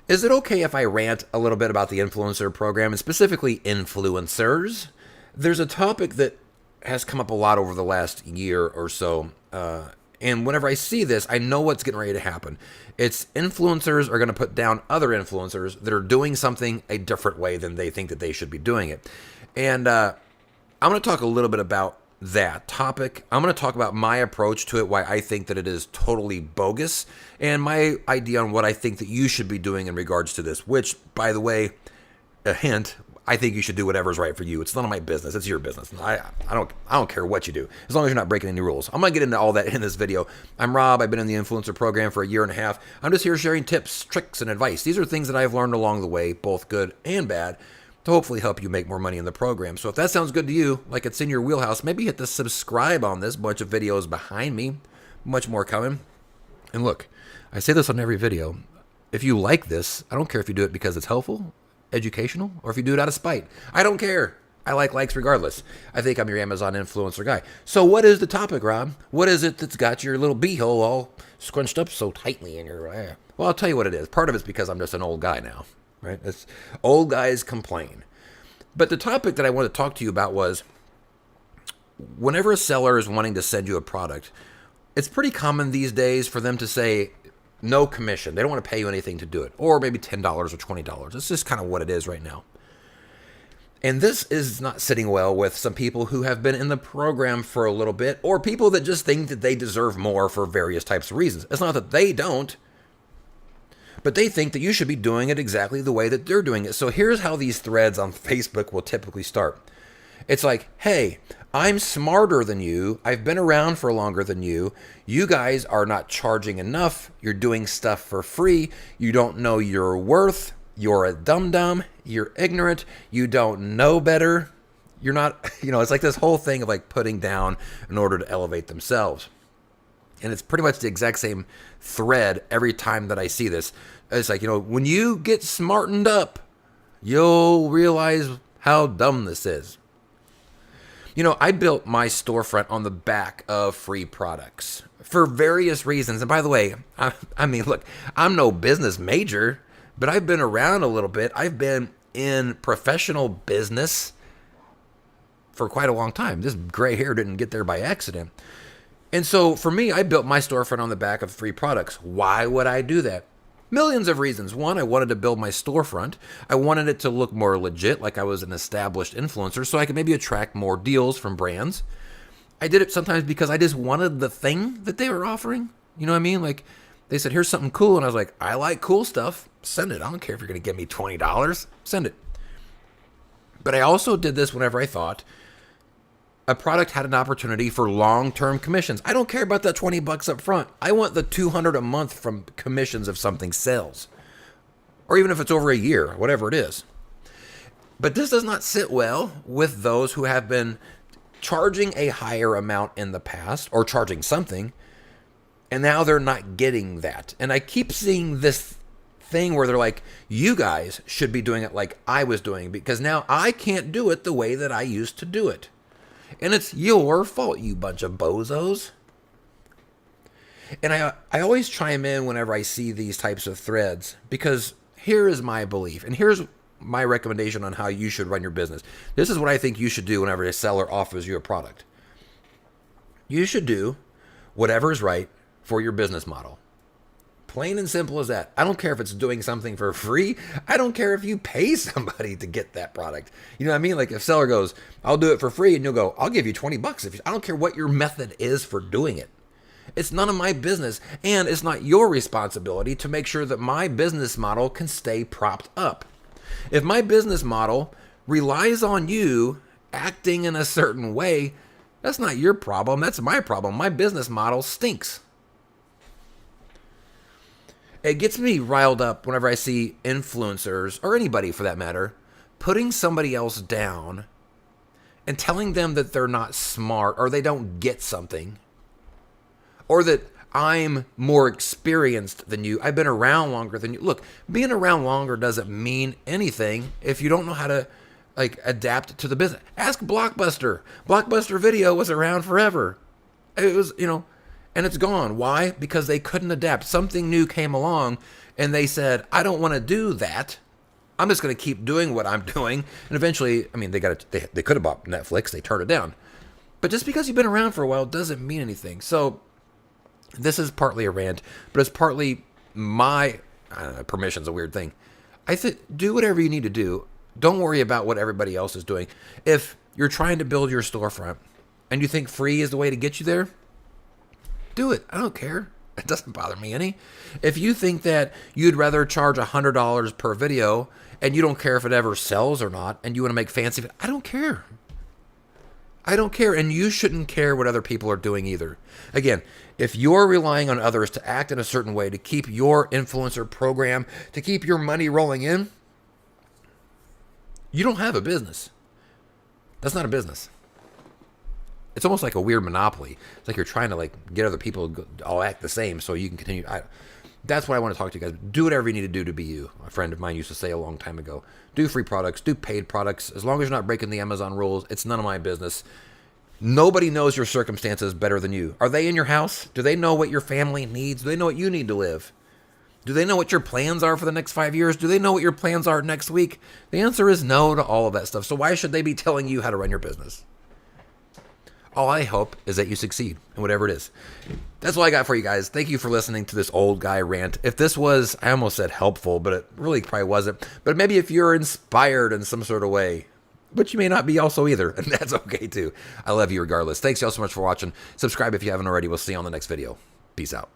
Is it okay if I rant a little bit about the influencer program and specifically influencers? There's a topic that has come up a lot over the last year or so. And whenever I see this, I know what's getting ready to happen. It's influencers are going to put down other influencers that are doing something a different way than they think that they should be doing it. And I'm going to talk a little bit about that topic. I'm going to talk about my approach to it, why I think that it is totally bogus, and my idea on what I think that you should be doing in regards to this, which, by the way, a hint, I think you should do whatever's right for you. It's none of my business. It's your business. I don't care what you do, as long as you're not breaking any rules. I'm going to get into all that in this video. I'm Rob. I've been in the influencer program for a year and a half. I'm just here sharing tips, tricks, and advice. These are things that I've learned along the way, both good and bad, to hopefully help you make more money in the program. So if that sounds good to you, like it's in your wheelhouse, maybe hit the subscribe on this. Bunch of videos behind me, much more coming. And look, I say this on every video. If you like this, I don't care if you do it because it's helpful, educational, or if you do it out of spite. I don't care. I like likes regardless. I think I'm your Amazon influencer guy. So what is the topic, Rob? What is it that's got your little beehole all scrunched up so tightly in your... Well, I'll tell you what it is. Part of it's because I'm just an old guy now. Right? It's old guys complain. But the topic that I wanted to talk to you about was, whenever a seller is wanting to send you a product, it's pretty common these days for them to say no commission. They don't want to pay you anything to do it, or maybe $10 or $20. It's just kind of what it is right now. And this is not sitting well with some people who have been in the program for a little bit, or people that just think that they deserve more for various types of reasons. It's not that they don't, but they think that you should be doing it exactly the way that they're doing it. So here's how these threads on Facebook will typically start. It's like, hey, I'm smarter than you. I've been around for longer than you. You guys are not charging enough. You're doing stuff for free. You don't know your worth. You're a dum-dum. You're ignorant. You don't know better. You're not, it's like this whole thing of like putting down in order to elevate themselves. And it's pretty much the exact same thread every time that I see this. It's like, when you get smartened up, you'll realize how dumb this is. I built my storefront on the back of free products for various reasons. And by the way, I mean, look, I'm no business major, but I've been around a little bit. I've been in professional business for quite a long time. This gray hair didn't get there by accident. And so for me, I built my storefront on the back of free products. Why would I do that? Millions of reasons. One, I wanted to build my storefront. I wanted it to look more legit, like I was an established influencer, so I could maybe attract more deals from brands. I did it sometimes because I just wanted the thing that they were offering. You know what I mean? Like, they said, here's something cool. And I was like, I like cool stuff. Send it. I don't care if you're going to give me $20. Send it. But I also did this whenever I thought a product had an opportunity for long-term commissions. I don't care about that $20 up front. I want the $200 a month from commissions if something sells, or even if it's over a year, whatever it is. But this does not sit well with those who have been charging a higher amount in the past, or charging something, and now they're not getting that. And I keep seeing this thing where they're like, you guys should be doing it like I was doing, because now I can't do it the way that I used to do it. And it's your fault, you bunch of bozos. And I always chime in whenever I see these types of threads, because here is my belief, and here's my recommendation on how you should run your business. This is what I think you should do whenever a seller offers you a product. You should do whatever is right for your business model. Plain and simple as that. I don't care if it's doing something for free. I don't care if you pay somebody to get that product. You know what I mean? Like if seller goes, I'll do it for free, and you'll go, I'll give you $20. I don't care what your method is for doing it. It's none of my business, and it's not your responsibility to make sure that my business model can stay propped up. If my business model relies on you acting in a certain way, that's not your problem. That's my problem. My business model stinks. It gets me riled up whenever I see influencers, or anybody for that matter, putting somebody else down and telling them that they're not smart, or they don't get something, or that I'm more experienced than you. I've been around longer than you. Look, being around longer doesn't mean anything if you don't know how to adapt to the business. Ask Blockbuster. Blockbuster Video was around forever. It was, and it's gone. Why? Because they couldn't adapt. Something new came along, and they said, I don't want to do that. I'm just going to keep doing what I'm doing. And eventually, I mean, they could have bought Netflix. They turned it down. But just because you've been around for a while doesn't mean anything. So this is partly a rant, but it's partly my, I don't know, permission's a weird thing. I think do whatever you need to do. Don't worry about what everybody else is doing. If you're trying to build your storefront and you think free is the way to get you there, do it. I don't care. It doesn't bother me any. If you think that you'd rather charge $100 per video and you don't care if it ever sells or not, and you want to make fancy, I don't care. I don't care, and you shouldn't care what other people are doing either. Again, if you're relying on others to act in a certain way to keep your influencer program, to keep your money rolling in, you don't have a business. That's not a business. It's almost like a weird monopoly. It's like you're trying to get other people to all act the same so you can continue. That's what I want to talk to you guys. Do whatever you need to do to be you. A friend of mine used to say a long time ago. Do free products. Do paid products. As long as you're not breaking the Amazon rules, it's none of my business. Nobody knows your circumstances better than you. Are they in your house? Do they know what your family needs? Do they know what you need to live? Do they know what your plans are for the next 5 years? Do they know what your plans are next week? The answer is no to all of that stuff. So why should they be telling you how to run your business? All I hope is that you succeed in whatever it is. That's all I got for you guys. Thank you for listening to this old guy rant. If this was, I almost said helpful, but it really probably wasn't. But maybe if you're inspired in some sort of way, but you may not be also either, and that's okay too. I love you regardless. Thanks y'all so much for watching. Subscribe if you haven't already. We'll see you on the next video. Peace out.